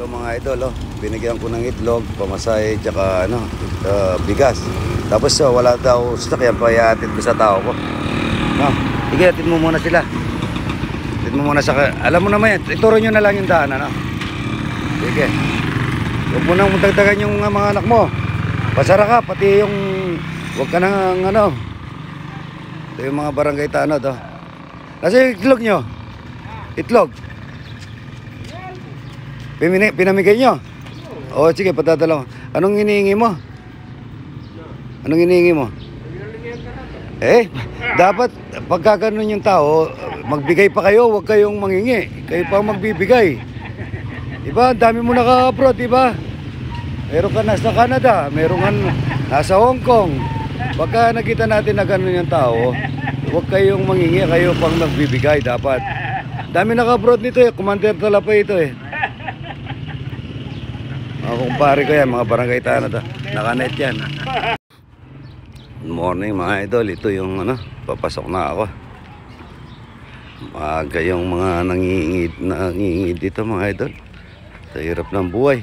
Ito mga idol, oh, binigyan ko ng itlog, pamasahe, tsaka bigas. Tapos wala daw stock yan, payaatid ko sa tao ko. No, sige, atid mo muna sila. Atid mo muna alam mo naman yan, ituro nyo na lang yung daan, ano? Sige. Huwag mo nang dagdagan yung mga anak mo. Pasara ka, pati yung, huwag ka nang ito yung mga barangay tanod, oh. Kasi yung itlog nyo? Itlog? Pinamigay nyo? O sige, patadala ko. Anong hinihingi mo? Anong hinihingi mo? Dapat pagka ganun yung tao, magbigay pa kayo, huwag kayong mangingi. Kayo pa magbibigay. Diba? Ang dami mo naka-abroad, diba? Meron ka nasa Canada, meron ka nasa Hong Kong. Pagka nakita natin na ganun yung tao, huwag kayong mangingi, kayo pang magbibigay dapat. Dami naka-abroad nito eh, Commander Talapa ito eh. Mga kumpare ko yan, mga barangay tanod, naka-net yan. Good morning mga idol, ito yung papasok na ako. Maaga yung mga nangingid dito mga idol. Sa hirap ng buhay.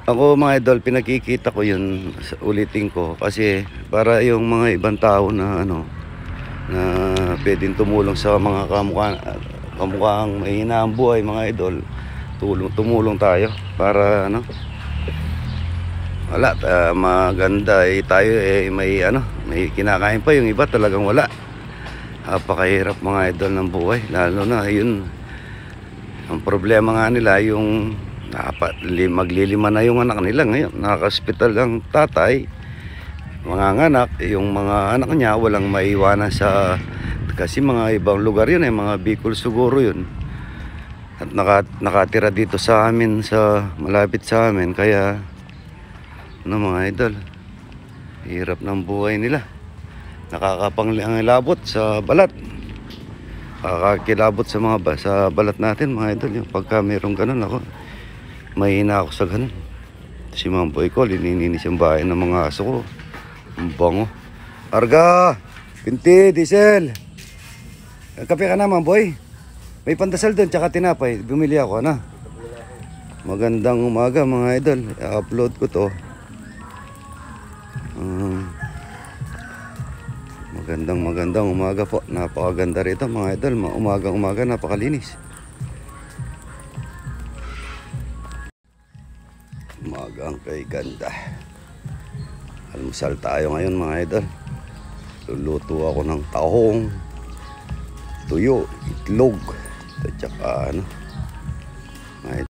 Ako mga idol, pinakikita ko yun, ulitin ko. Kasi para yung mga ibang tao na na pwedeng tumulong sa mga kamukhang mahina ang buhay mga idol, tumulong tayo para wala, maganda tayo may kinakain pa, yung iba talagang wala. Napakahirap mga idol ng buhay, lalo na yun ang problema nga nila, yung maglilima na yung anak nila ngayon, naka-hospital ang tatay, mga anak, yung mga anak niya walang maiwanan kasi mga ibang lugar yun mga Bicol siguro yun, at nakatira dito sa amin, malapit sa amin, kaya mga idol, hirap ng buhay nila, nakakapangilabot sa balat, nakakakilabot sa balat natin mga idol. Yung pagka mayroong ganun, ako mahina ako sa ganun. Si Mamboy ko, linininis yung bahay ng mga aso ko. Ang bango. Arga, Pinti, Diesel, kape ka na Mamboy. May pandasal doon, tsaka tinapay. Bumili ako, Magandang umaga mga idol. I-upload ko to. Magandang umaga po. Napakaganda rito mga idol. Umaga napakalinis. Umagang kay ganda. Almusal tayo ngayon mga idol. Luluto ako ng tahong, tuyo, itlog, at saka